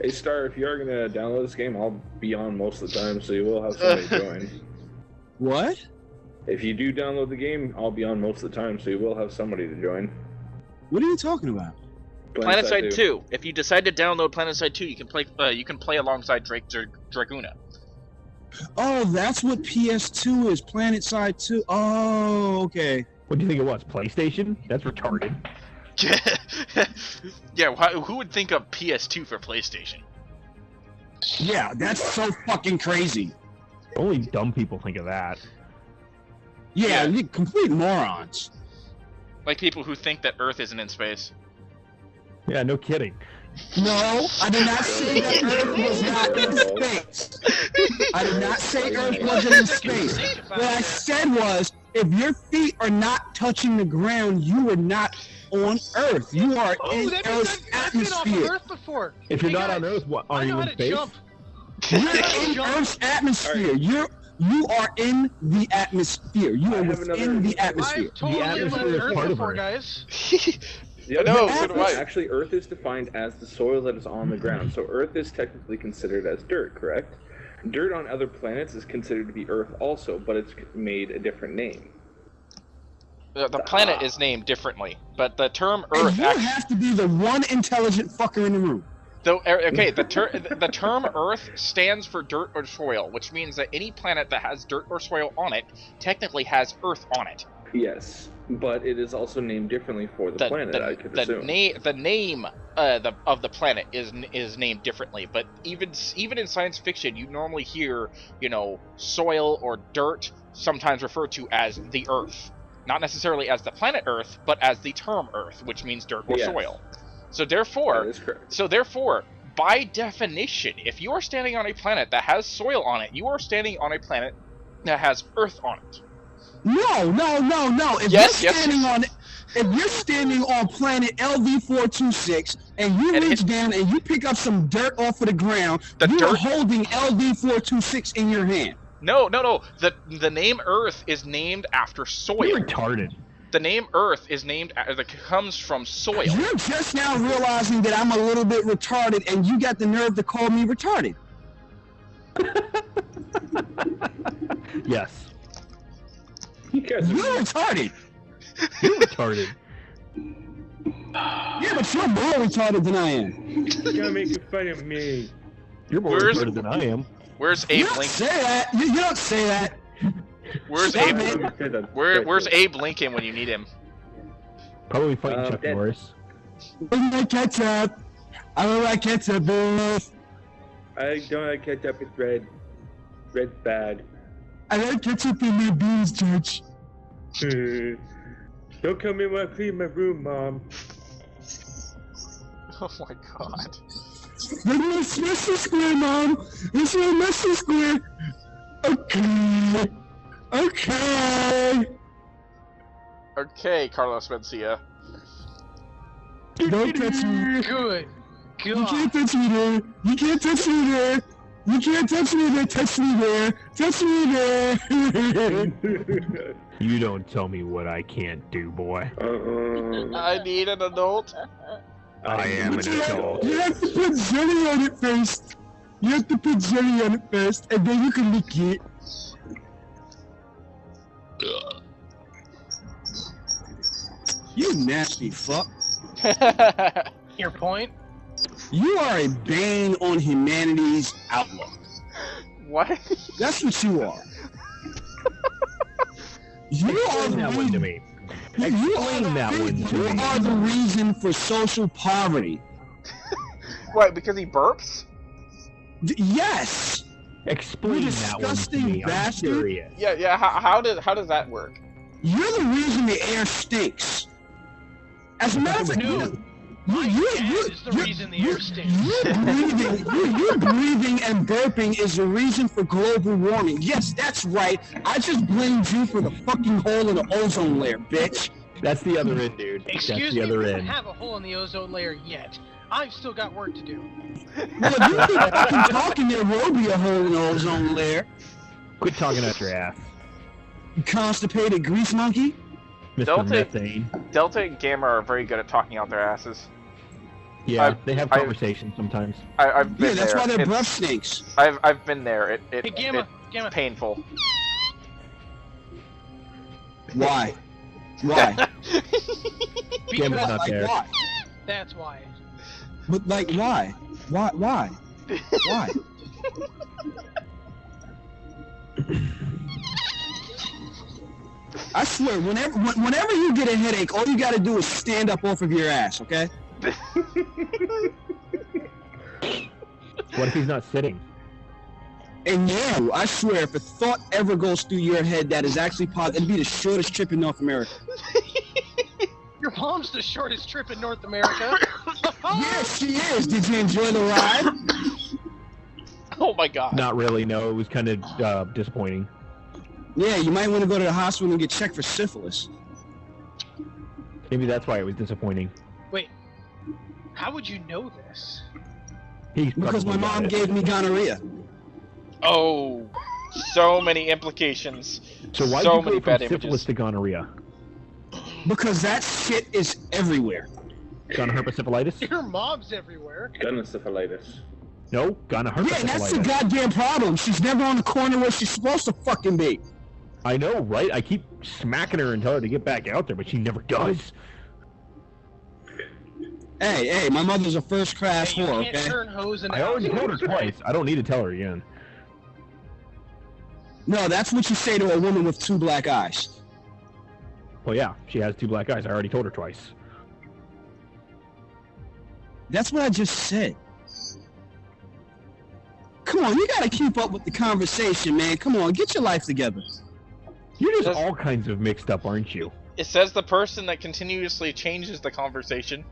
S5: hey, Star, if you are gonna download this game, I'll be on most of the time, so you will have somebody join.
S2: What?
S5: If you do download the game, I'll be on most of the time, so you will have somebody to join.
S2: What are you talking about?
S3: PlanetSide 2. If you decide to download PlanetSide 2, you can play alongside Draguna.
S2: Oh, that's what PS2 is. PlanetSide 2. Oh, okay.
S1: What do you think it was? PlayStation? That's retarded.
S3: Yeah, who would think of PS2 for PlayStation?
S2: Yeah, that's so fucking crazy.
S1: Only dumb people think of that.
S2: Yeah,
S3: Yeah.
S2: you complete morons.
S3: Like people who think that Earth isn't in space.
S1: Yeah, no kidding.
S2: No, I did not say that Earth was not in space. I did not say Earth wasn't in space. What I said was, if your feet are not touching the ground, you are not on Earth. You are
S6: Oh,
S2: in
S6: that
S2: Earth's
S6: means I've been off of
S2: atmosphere.
S6: Earth before.
S1: If you're
S6: Hey,
S1: not
S6: guys,
S1: on Earth, what are
S6: I
S1: you
S6: know how
S1: in
S6: to
S1: space?
S6: jump.
S2: You're in Earth's atmosphere. You are in the atmosphere. You
S5: I
S2: are
S5: have
S2: within
S5: another-
S2: the atmosphere.
S6: I've totally
S1: atmosphere
S6: left
S1: is
S6: Earth
S1: part of
S6: before,
S1: Earth.
S6: guys.
S5: Yeah,
S3: know,
S2: so do
S3: I.
S5: Actually, Earth is defined as the soil that is on the ground, so Earth is technically considered as dirt, correct? Dirt on other planets is considered to be Earth also, but it's made a different name.
S3: The planet is named differently, but the term
S2: And
S3: Earth
S2: you
S3: actually.
S2: have to be the one intelligent fucker in the room.
S3: Though, okay, the term Earth stands for dirt or soil, which means that any planet that has dirt or soil on it technically has Earth on it.
S5: Yes, but it is also named differently for the planet, I could assume.
S3: The name of the planet is named differently, but even in science fiction, you normally hear, soil or dirt sometimes referred to as the Earth, not necessarily as the planet Earth, but as the term Earth, which means dirt or
S5: Yes.
S3: soil. So
S5: That
S3: therefore,
S5: is correct.
S3: by definition, if you are standing on a planet that has soil on it, you are standing on a planet that has Earth on it.
S2: No. If you're standing on planet LV426 and you reach down and you pick up some dirt off of the ground, you're holding LV426 in your hand.
S3: No. The name Earth is named after soil.
S1: You're retarded.
S3: The name Earth is comes from soil.
S2: You're just now realizing that I'm a little bit retarded, and you got the nerve to call me retarded.
S1: Yes.
S5: You guys
S2: You're retarded.
S1: You're retarded.
S2: Yeah, but you're more retarded than I am.
S5: You're making fun of me.
S1: You're more retarded than I am.
S3: Where's
S2: You
S3: Abe
S2: don't
S3: Lincoln?
S2: say that. You don't say that.
S3: Where's
S2: Stop
S3: Abe?
S2: it.
S3: Where's Abe Lincoln when you need him?
S1: Probably fighting Chuck
S5: dead.
S1: Norris.
S2: I like ketchup. I don't like ketchup, boys.
S5: I don't like ketchup. It's red. Red's bad.
S2: I like ketchup in my beans, George.
S5: Don't come in while I clean my room, Mom.
S3: Oh my god.
S2: Let's mess the square, Mom. Let's mess the square. Okay.
S3: Okay, Carlos Mencia.
S2: Don't touch me.
S6: Good.
S2: You
S6: God.
S2: can't touch me there. You can't touch me there. You can't touch me there. Touch me there. Touch me there.
S1: You don't tell me what I can't do, boy.
S3: I need an adult.
S1: I am an adult.
S2: You have to put jelly on it first. You have to put jelly on it first, and then you can lick it. You nasty fuck.
S6: Your point?
S2: You are a bane on humanity's outlook.
S3: What?
S2: That's what you are. You are
S1: Explain
S2: the
S1: that one to
S2: reason.
S1: me.
S2: You
S1: Explain that one to
S2: You
S1: me.
S2: are the reason for social poverty.
S3: What? Because he burps?
S2: Yes.
S1: Explain
S2: You
S1: that one to
S2: disgusting
S1: me. I'm
S2: bastard.
S1: curious.
S3: Yeah. How does that work?
S2: You're the reason the air stinks. As a matter of fact,
S6: No. My dad is the reason the air stinks.
S2: you breathing and burping is the reason for global warming. Yes, that's right. I just blamed you for the fucking hole in the ozone layer, bitch.
S1: That's the other end, dude.
S6: Excuse
S1: That's
S6: me,
S1: the other
S6: we don't
S1: end.
S6: have a hole in the ozone layer yet. I've still got work to do.
S2: Well, if you keep fucking talking, there will be a hole in the ozone layer.
S1: Quit talking out your ass,
S2: You constipated grease monkey.
S1: Mr.
S3: Delta-
S1: Methane.
S3: Delta and Gamma are very good at talking out their asses.
S1: Yeah, they have conversations sometimes.
S3: I've
S2: Yeah,
S3: been
S2: that's
S3: there.
S2: why their
S3: It's-
S2: breath stinks.
S3: I've been there.
S6: Hey, Gamma, Gamma.
S3: It's painful.
S2: Why? Why?
S1: Gamma's
S6: Because
S1: not
S2: Like
S1: there.
S2: why?
S6: that's why.
S2: But like why? Why? Why? Why? I swear, whenever you get a headache, all you gotta do is stand up off of your ass, okay?
S1: What if he's not sitting?
S2: And yeah, I swear, if a thought ever goes through your head that is actually positive, it'd be the shortest trip in North America.
S6: Your mom's the shortest trip in North America.
S2: Yes, she is. Did you enjoy the ride?
S3: Oh my god.
S1: Not really, no. It was kind of disappointing.
S2: Yeah, you might want to go to the hospital and get checked for syphilis.
S1: Maybe that's why it was disappointing.
S6: Wait, how would you know this?
S1: He's
S2: Because my
S1: probably got
S2: mom
S1: it.
S2: gave me gonorrhea.
S3: Oh, so many implications.
S1: So why
S3: so
S1: did
S3: many
S1: you go
S3: bad
S1: from syphilis
S3: images.
S1: to gonorrhea?
S2: Because that shit is everywhere.
S1: Gonorrhea?
S6: Your mom's everywhere.
S5: Gonosyphilitis.
S1: No, gonorrhea.
S2: Yeah, that's the goddamn problem. She's never on the corner where she's supposed to fucking be.
S1: I know, right? I keep smacking her and tell her to get back out there, but she never does.
S2: Hey, my mother's a first-class
S6: Hey, you
S2: whore,
S6: can't
S2: okay?
S6: turn hose into
S1: I already
S6: house
S1: told her
S6: hose, right?
S1: twice. I don't need to tell her again.
S2: No, that's what you say to a woman with two black eyes.
S1: Well, yeah, she has two black eyes. I already told her twice.
S2: That's what I just said. Come on, you gotta keep up with the conversation, man. Come on, get your life together.
S1: You're just
S3: Just-
S1: all kinds of mixed up, aren't you?
S3: It says the person that continuously changes the conversation.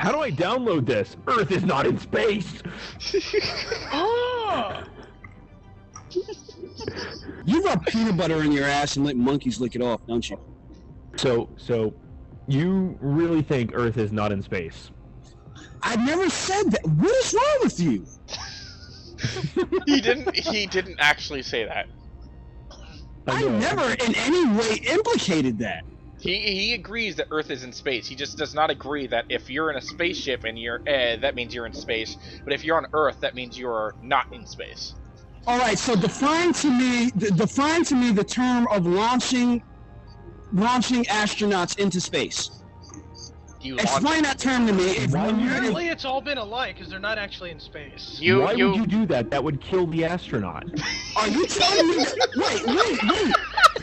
S1: How do I download this? Earth is not in space!
S6: Oh!
S2: You rub peanut butter in your ass and let monkeys lick it off, don't you?
S1: So, you really think Earth is not in space?
S2: I never said that. What is wrong with you?
S3: He didn't actually say that.
S2: I
S1: know.
S2: never in any way implicated that.
S3: He agrees that Earth is in space. He just does not agree that if you're in a spaceship and you're that means you're in space. But if you're on Earth, that means you're not in space.
S2: All right, so define to me the term of launching astronauts into space.
S3: You
S2: Explain that term to me. If
S6: Apparently, it's all been a lie because they're not actually in space.
S1: Why would you do that? That would kill the astronaut.
S2: Are you telling me? Wait!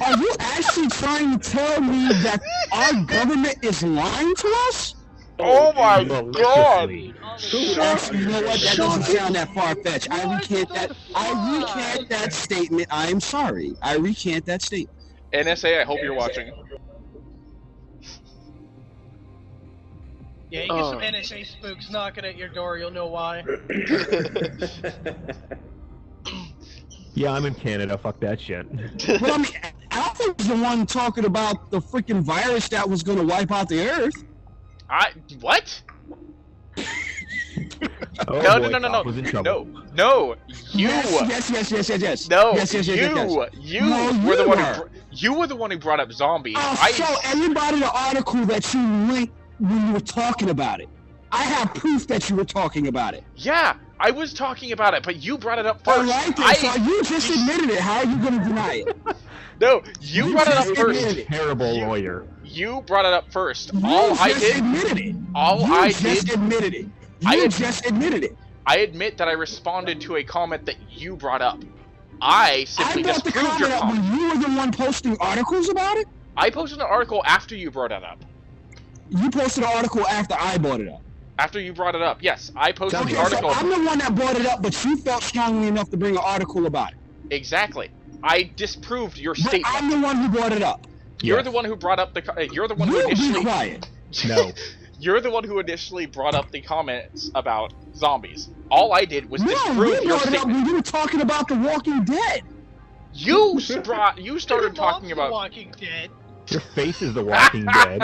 S2: Are you actually trying to tell me that our government is lying to us?
S3: Oh my god!
S2: Actually, you know what? That doesn't sound that far-fetched. I recant that statement. I am sorry. I recant that statement.
S3: NSA, I hope you're watching.
S6: Yeah, you get some NSA spooks knocking at your door, you'll know why.
S1: Yeah, I'm in Canada. Fuck that shit.
S2: But I mean, Alpha was the one talking about the freaking virus that was going to wipe out the Earth.
S3: What?
S1: Oh,
S3: No,
S1: boy,
S3: no, no, no,
S1: Top was in trouble.
S3: no, you.
S2: Yes.
S3: No, you were the one who brought up zombies.
S2: I'll show everybody the article that you linked when you were talking about it. I have proof that you were talking about it.
S3: Yeah, I was talking about it, but you brought it up first.
S2: All right, then, so you just admitted it. How are you going to deny it?
S3: No, you brought it up first.
S2: admitted it.
S1: Terrible lawyer.
S3: You brought it up first.
S2: You
S3: All I
S2: just
S3: did.
S2: admitted it.
S3: All
S2: You
S3: I
S2: just
S3: did.
S2: admitted it.
S3: I
S2: You
S3: ad-
S2: just admitted it.
S3: I admit that I responded to a comment that you brought up. I
S2: I
S3: simply
S2: brought the
S3: disproved your
S2: comment up
S3: comment.
S2: when you were the one posting articles about it.
S3: I posted an article after you brought it up.
S2: You posted an article after I brought it up.
S3: After you brought it up, yes, I posted
S2: Okay,
S3: the article.
S2: so I'm the one that brought it up, but you felt strongly enough to bring an article about it.
S3: Exactly. I disproved your
S2: But
S3: statement.
S2: I'm the one who brought it up.
S3: You're
S1: Yes.
S3: the one who brought up the. You're the one who
S2: You be
S3: initially.
S2: quiet.
S1: No.
S3: You're the one who initially brought up the comments about zombies. All I did was
S2: No,
S3: disprove
S2: you
S3: your
S2: brought it up
S3: statement.
S2: when you were talking about The Walking Dead.
S3: You started
S6: Your
S3: talking
S6: mom's
S3: about.
S6: The Walking Dead.
S1: Your face is the Walking Dead.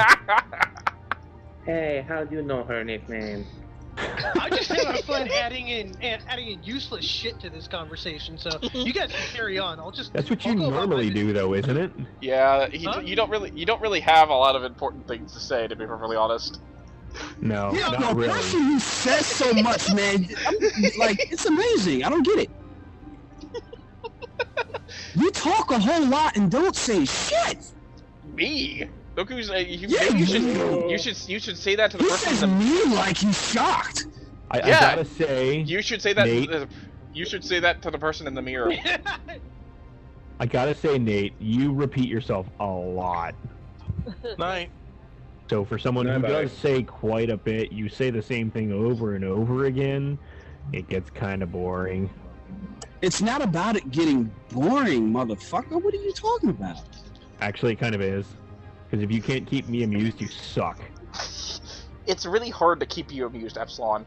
S5: Hey, how do you know her nickname?
S6: I'm just having fun adding in useless shit to this conversation. So you guys can carry on.
S1: That's what you
S6: I'll go about
S1: normally
S6: my
S1: do, though, isn't it?
S3: Yeah,
S6: Huh?
S3: you don't really have a lot of important things to say, to be perfectly honest.
S1: No,
S2: Yeah,
S1: not
S2: the
S1: really.
S2: person who says so much, man, it's amazing. I don't get it. You talk a whole lot and don't say shit.
S3: Me? Look who's
S2: Yeah,
S3: maybe
S2: you.
S3: you should say that to the
S2: He
S3: person.
S2: says
S3: in the,
S2: me like he's shocked.
S1: I
S3: Yeah.
S1: gotta say,
S3: you should say that.
S1: Nate.
S3: You should say that to the person in the mirror.
S1: Nate, you repeat yourself a lot.
S4: Night.
S1: So for someone who
S5: Bye-bye.
S1: does say quite a bit, you say the same thing over and over again, it gets kind of boring.
S2: It's not about it getting boring, motherfucker. What are you talking about?
S1: Actually, it kind of is. Because if you can't keep me amused, you suck.
S3: It's really hard to keep you amused, Epsilon.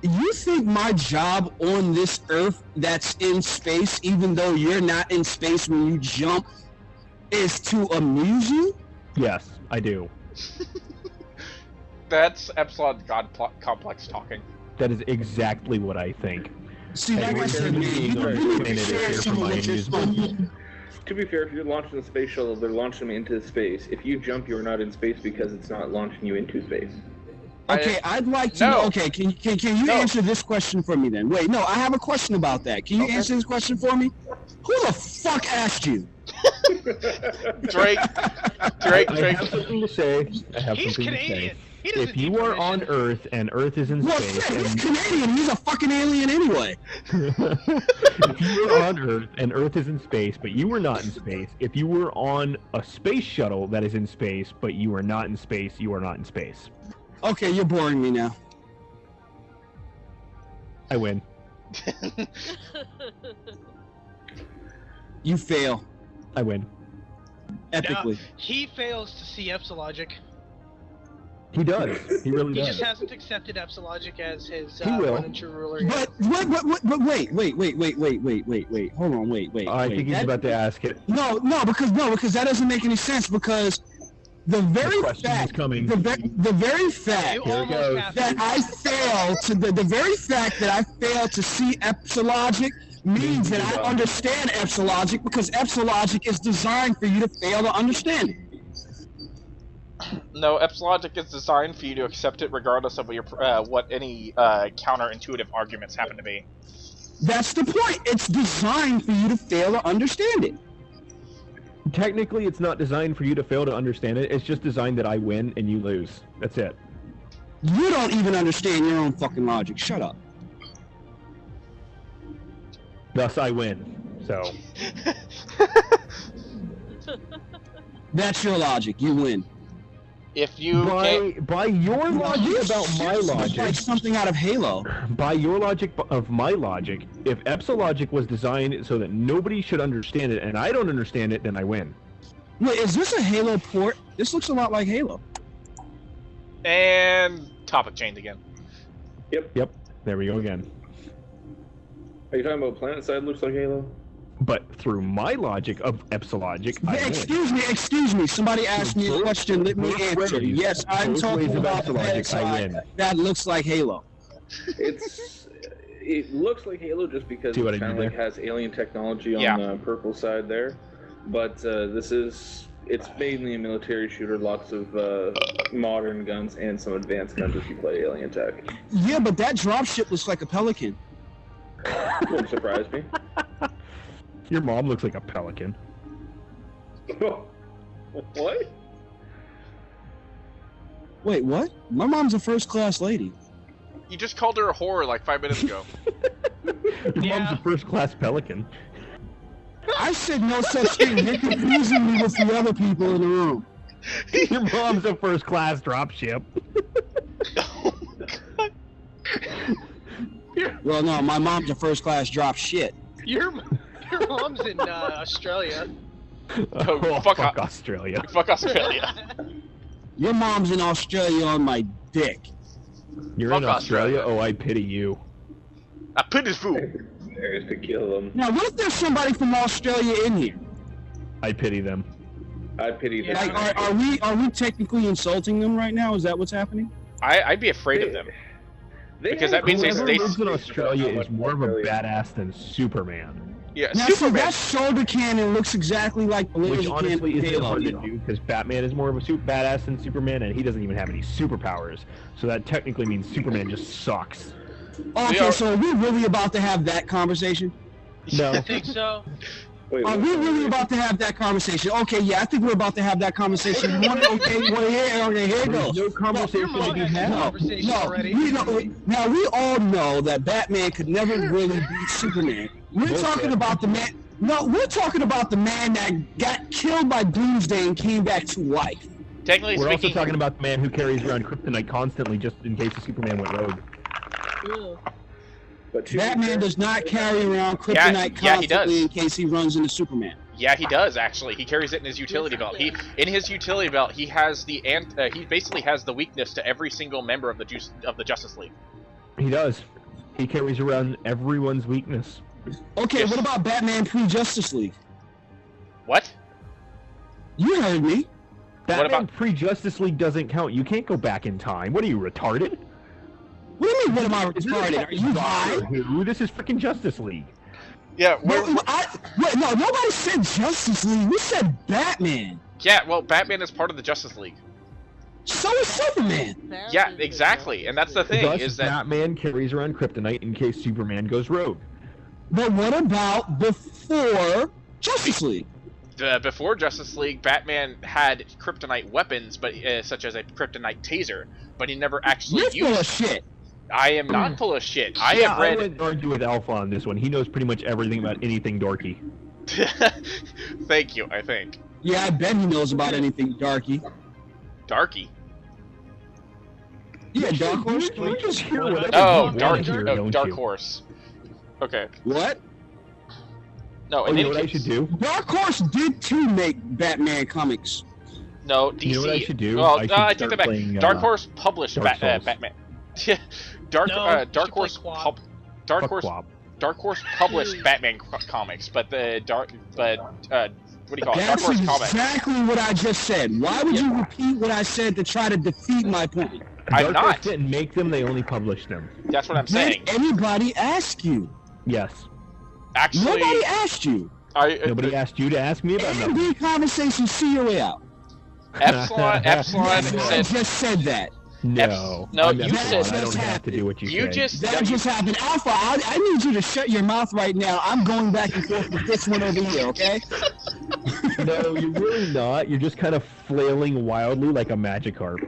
S2: You think my job on this Earth that's in space, even though you're not in space when you jump, is to amuse you?
S1: Yes, I do.
S3: That's Epsilon complex talking.
S1: That is exactly what I think.
S2: See, like I
S1: Every
S2: said, man,
S1: being
S2: you
S1: on
S2: need
S1: the
S2: to
S1: planet is
S2: share
S1: here
S2: some
S1: for
S2: of
S1: my
S2: what you're
S1: amusement.
S2: smoking.
S5: To be fair, if you're launching a space shuttle, they're launching them into space. If you jump, you're not in space because it's not launching you into space.
S2: Okay, I'd like to
S3: No.
S2: know. Okay, can you
S3: No.
S2: answer this question for me then? Wait, no, I have a question about that. Can you
S3: Okay.
S2: answer this question for me? Who the fuck asked you?
S3: Drake.
S1: I have something to say. I have
S6: He's
S1: something
S6: Canadian.
S1: to say.
S6: He doesn't
S1: If you
S6: need
S1: are on
S6: permission.
S1: Earth and Earth is in
S2: Well,
S1: space,
S2: shit, he's
S1: and
S2: Canadian. He's a fucking alien anyway.
S1: if you were on Earth and Earth is in space, but you were not in space, if you were on a space shuttle that is in space, but you are not in space, you are not in space.
S2: Okay, you're boring me now.
S1: I win.
S2: You fail
S1: I win.
S2: epically.
S6: He fails to see Epsilogic.
S1: He does. He really
S6: He
S1: does.
S6: just hasn't accepted Epsilogic as his
S1: He will.
S6: one and true ruler yet.
S2: But wait. Hold on, wait.
S1: I think he's about to ask it.
S2: No, because that doesn't make any sense. Because the very
S1: question is
S2: fact,
S1: coming.
S2: the very fact
S6: You
S1: Here it
S6: almost
S1: goes.
S6: have
S2: that
S6: to.
S2: I fail to the very fact that I fail to see Epsilogic means that I understand Epsilogic, because Epsilogic is designed for you to fail to understand it.
S3: No, Epsilogic is designed for you to accept it regardless of what any counterintuitive arguments happen to be.
S2: That's the point. It's designed for you to fail to understand it.
S1: Technically, it's not designed for you to fail to understand it. It's just designed that I win and you lose. That's it.
S2: You don't even understand your own fucking logic. Shut up.
S1: Thus, I win. So,
S2: That's your logic. You win.
S3: If you can't,
S1: by your logic about my
S2: It's
S1: logic,
S2: like something out of Halo.
S1: by your logic of my logic, if Epsilogic was designed so that nobody should understand it and I don't understand it, then I win.
S2: Wait, is this a Halo port? This looks a lot like Halo.
S3: and topic change again.
S1: Yep. There we go again.
S5: Are you talking about planet side looks like Halo?
S1: But through my logic of Epsilogic, I win.
S2: Excuse me. Somebody asked me a question. Let me
S1: Both
S2: answer.
S1: ways.
S2: Yes, I'm
S1: Both
S2: talking
S1: ways of
S2: about the
S1: Epsilogic,
S2: bad
S1: I
S2: side.
S1: win.
S2: That looks like Halo.
S5: It looks like Halo just because
S1: See what
S5: it
S1: I
S5: kind
S1: did
S5: of like has alien technology on
S3: Yeah.
S5: the purple side there, but it's mainly a military shooter, lots of modern guns and some advanced guns if you play alien tech.
S2: Yeah, but that dropship looks like a Pelican.
S5: Wouldn't surprise me.
S1: Your mom looks like a pelican.
S5: What?
S2: Wait, what? My mom's a first-class lady.
S3: You just called her a whore like 5 minutes ago.
S1: Your
S6: Yeah.
S1: mom's a first-class pelican.
S2: I said no such thing. You're confusing me with the other people in the room.
S1: Your mom's a first-class dropship.
S2: Well, no, my mom's a first-class drop shit.
S6: Your mom's in Australia.
S3: Oh, fuck
S1: Australia.
S3: Fuck Australia.
S2: Your mom's in Australia on my dick.
S1: You're
S3: Fuck
S1: in Australia?
S3: Australia.
S1: Oh, I pity you.
S3: I put his fool.
S5: There's to kill them.
S2: Now, what if there's somebody from Australia in here?
S1: I pity them.
S5: I pity them.
S2: Like, are we technically insulting them right now? Is that what's happening?
S3: I'd be afraid of them. because that means
S1: Whoever
S3: they
S1: lives in Australia is more of a badass than Superman.
S3: Yeah,
S2: Now, see,
S3: Superman.
S2: that shoulder cannon looks exactly like the
S1: Which
S2: laser
S1: honestly
S2: cannon.
S1: isn't hard to do because Batman is more of a badass than Superman, and he doesn't even have any superpowers. So that technically means Superman just sucks.
S2: Okay, so are we really about to have that conversation?
S1: No.
S6: I think so.
S5: Wait,
S2: Are we really about to have that conversation? Okay, yeah, I think we're about to have that conversation. You want to hear? Okay, here it goes.
S1: No conversation
S6: Come on,
S1: to be
S6: have
S1: had.
S6: that conversation already.
S2: Now we all know that Batman could never really beat Superman. We're
S1: Bullshit.
S2: talking about the man. No, we're talking about the man that got killed by Doomsday and came back to life.
S3: Technically
S1: We're also
S3: speaking,
S1: talking about the man who carries around kryptonite constantly just in case the Superman went rogue.
S5: But to be
S2: Batman
S5: fair,
S2: does not carry around
S3: Yeah,
S2: kryptonite
S3: yeah, he does.
S2: constantly in case he runs into Superman.
S3: yeah, he does actually. He carries it in his utility belt. In his utility belt, he has he basically has the weakness to every single member of the Justice League.
S1: He does. He carries around everyone's weakness.
S2: Okay,
S3: Yes.
S2: what about Batman pre-Justice League?
S3: What?
S2: You heard me.
S1: Batman
S3: about-
S1: pre-Justice League doesn't count. You can't go back in time. What are you, retarded?
S2: What do you mean, what am I retarded? Are you high?
S1: Who? This is freaking Justice League.
S3: Yeah,
S2: No, no, nobody said Justice League. We said Batman.
S3: yeah. Well, Batman is part of the Justice League.
S2: So is Superman.
S3: Yeah, exactly. And that's the thing
S1: Thus,
S3: is that
S1: Batman carries around kryptonite in case Superman goes rogue.
S2: But what about before Justice League?
S3: Before Justice League, Batman had kryptonite weapons, but such as a kryptonite taser, but he never actually
S2: You're full of
S3: used.
S2: shit.
S3: I am not full of shit. I
S1: Yeah,
S3: have read.
S1: I wouldn't argue with Alpha on this one. He knows pretty much everything about anything dorky.
S3: Thank you. I think
S2: Yeah, I bet he knows about anything darky.
S3: Darky.
S2: Yeah, Dark Horse.
S1: You just hear whatever
S3: Oh,
S1: you
S3: Dark.
S1: want to hear,
S3: Oh,
S1: don't
S3: Dark
S1: you?
S3: Horse. Okay.
S2: What?
S3: No.
S1: Oh,
S3: In
S1: you know
S3: any
S1: what I
S3: case,
S1: should do?
S2: Dark Horse did too make Batman comics.
S3: No, DC.
S1: You know what I should do?
S3: Well,
S1: I should
S3: I take
S1: start
S3: that back.
S1: playing,
S3: Dark Horse published
S1: Dark Souls.
S3: Batman. Dark
S6: No, you
S3: Dark
S6: should play
S3: Horse
S6: Quab.
S3: Dark
S1: Fuck
S3: Horse
S1: Quab.
S3: Dark Horse published Batman comics, but what do you call it? Dark
S2: That's
S3: Horse comics.
S2: exactly what I just said. Why would you repeat what I said to try to defeat my point?
S3: I'm
S1: Dark Horse
S3: not.
S1: didn't make them, they only published them.
S3: That's what I'm
S2: Did
S3: saying.
S2: anybody ask you?
S1: Yes.
S3: Actually,
S2: Nobody asked you.
S1: Nobody asked you to ask me about nothing.
S2: A&B conversation, see your way out.
S3: Epsilon
S2: I
S3: said
S2: just said that.
S1: No.
S3: No,
S1: I'm
S3: you
S1: Epsilon.
S3: said-
S1: I don't have to do what you say.
S2: That just happened. Alpha, I need you to shut your mouth right now. I'm going back and forth with this one over here, okay?
S1: No, you're really not. You're just kind of flailing wildly like a Magikarp.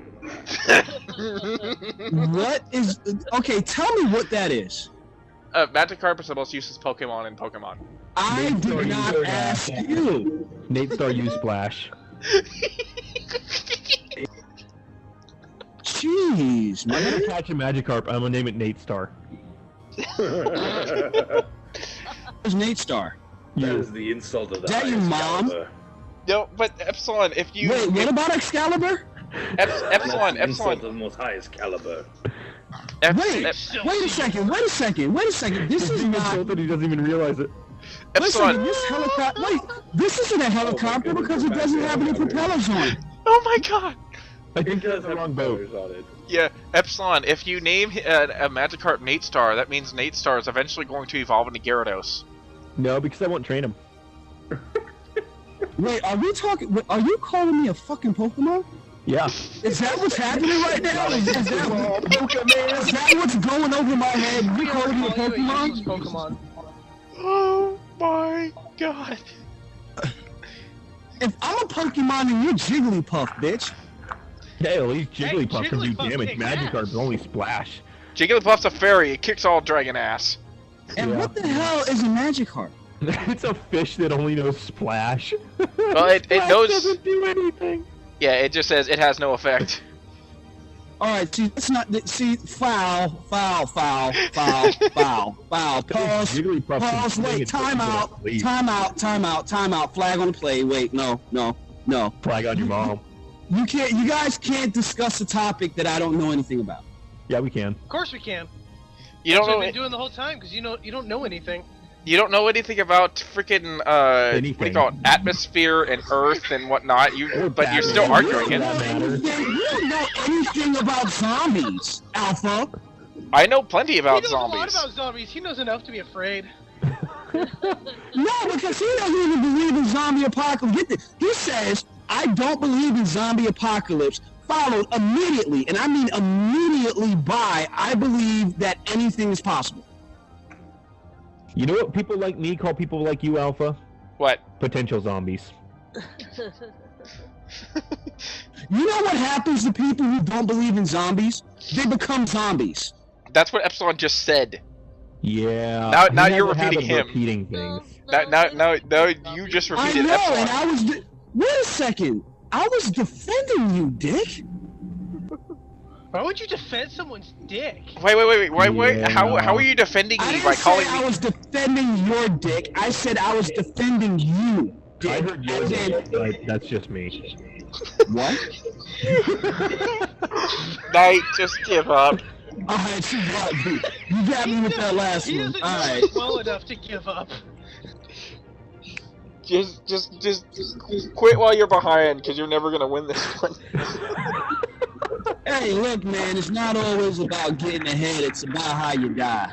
S2: What is... Okay, tell me what that is.
S3: Magikarp is the most useless Pokemon in Pokemon.
S2: I
S1: Nate Star
S2: did not
S1: used
S2: ask
S1: Splash.
S2: you.
S1: Knyght Star used Splash.
S2: Jeez,
S1: I'm
S2: man.
S1: gonna catch a Magikarp. I'm gonna name it Knyght Star.
S2: Where's Knyght Star?
S5: That is the insult of the
S2: Is that your
S5: highest
S2: mom?
S5: caliber.
S3: No, but Epsilon, if you
S2: Wait, what about Excalibur?
S3: Epsilon,
S5: That's the insult
S3: Epsilon,
S5: of the most highest caliber.
S2: Wait a second. This is not...
S1: insulted. He doesn't even realize it.
S3: Epsilon.
S2: Listen, this helicopter... Wait, this isn't a helicopter because it doesn't have any propellers on it.
S3: Oh my god!
S1: I think
S5: It does
S1: that's the
S5: have
S1: wrong boat.
S5: propellers on it.
S3: Yeah, Epsilon, if you name a Magikarp Knyght Star, that means Knyght Star is eventually going to evolve into Gyarados.
S1: No, because I won't train him.
S2: Wait, are we talking... Wait, are you calling me a fucking Pokemon?
S1: Yeah.
S2: Is that what's happening right now? Is that what's going over my head? You calling me a Pokemon?
S6: Pokemon.
S3: Oh my god.
S2: If I'm a Pokemon and you're Jigglypuff, bitch.
S1: Hey, at least Jigglypuff can do
S6: Jigglypuff
S1: damage.
S6: kicks
S1: Magikarp's only Splash.
S3: Jigglypuff's a fairy, it kicks all dragon ass.
S2: And
S1: Yeah.
S2: what the hell is a Magikarp?
S1: It's a fish that only knows Splash.
S3: Well, it
S1: Splash
S3: knows...
S1: doesn't do anything.
S3: Yeah, it just says it has no effect.
S2: Alright, see, let's not... See, foul. Pause.
S1: Jigglypuff
S2: Pause,
S1: can
S2: wait,
S1: swing
S2: time
S1: and
S2: out.
S1: leave.
S2: Time out. Flag on the play. Wait, no.
S1: Flag on your mom.
S2: You guys can't discuss a topic that I don't know anything about.
S1: Yeah, we can.
S6: Of course we can.
S3: You
S6: That's
S3: don't
S6: what
S3: know
S6: I've been doing the whole time because you don't know anything.
S3: you don't know anything about freaking what do you call it, atmosphere and Earth and whatnot. But you're still arguing
S2: You
S3: it.
S2: don't know anything about zombies, Alpha.
S3: I know plenty about
S6: He knows a lot
S3: zombies.
S6: about zombies. He knows enough to be afraid.
S2: No, because he doesn't even believe in zombie apocalypse. Get this. He says, I don't believe in zombie apocalypse, followed immediately, and I mean immediately by, I believe that anything is possible.
S1: You know what people like me call people like you, Alpha?
S3: What?
S1: Potential zombies.
S2: You know what happens to people who don't believe in zombies? They become zombies.
S3: That's what Epsilon just said.
S1: Yeah.
S3: Now
S1: he
S3: you're
S1: has a habit
S3: repeating
S1: of
S3: him.
S1: Repeating things.
S3: Now you just
S2: I
S3: repeated
S2: know,
S3: Epsilon.
S2: and I was... Wait a second. I was defending you, Dick.
S6: Why would you defend someone's dick?
S3: Wait. Wait.
S1: Yeah.
S3: How are you defending
S2: I
S3: me
S2: didn't
S3: by
S2: say
S3: calling
S2: I
S3: me?
S2: was defending your dick. I said I was defending you, Dick.
S1: I heard
S2: As in-
S1: yours, but that's just me.
S2: What?
S3: Knight, just give up.
S2: Alright, you got me with that last
S6: He
S2: one.
S6: doesn't know
S2: Alright.
S6: us well enough to give up.
S3: Just quit while you're behind, because you're never gonna win this one.
S2: Hey, look, man, it's not always about getting ahead, it's about how you die.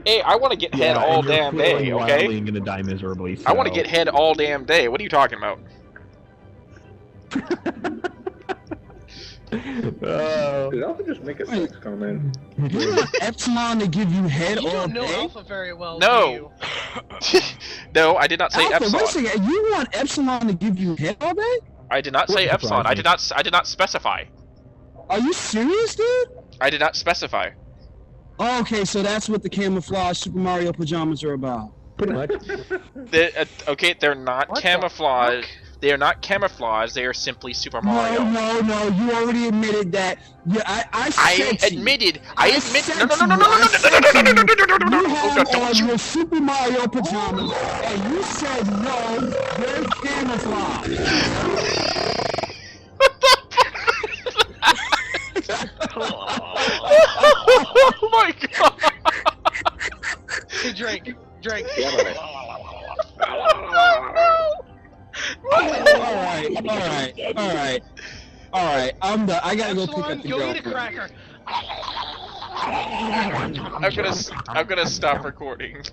S3: Hey, I want to get head all
S1: and you're
S3: damn day,
S1: flailing
S3: okay?
S1: wildly and gonna die miserably.
S3: I want to
S1: so-
S3: get head all damn day. What are you talking about?
S5: Did Alpha just make a sex comment?
S2: You want Epsilon to give you head
S6: You
S2: all
S6: don't know
S2: day?
S6: Alpha very well,
S3: No.
S6: do you?
S3: No, I did not say
S2: Alpha, wait a
S3: Epsilon.
S2: second, you want Epsilon to give you head all day?
S3: I did not say
S1: Wouldn't
S3: Epsilon.
S1: surprise
S3: I did not specify.
S2: Are you serious, dude?
S3: I did not specify.
S2: Oh, okay, so that's what the camouflage Super Mario pajamas are about.
S1: Pretty much.
S3: Okay, they're not
S6: What the
S3: camouflage. They are not camouflage. They are simply Super Mario.
S2: No, you already admitted that. Yeah, I said to you.
S3: I admit. No.
S2: You have on
S3: Don't you?
S2: your Super Mario pajamas, and you said no, they're camouflage.
S3: Oh my god!
S6: Hey, Drake.
S2: All right. I'm done. I gotta go pick
S6: Epsilon,
S2: up the
S6: go
S2: girl.
S6: eat a cracker.
S3: I'm gonna stop recording.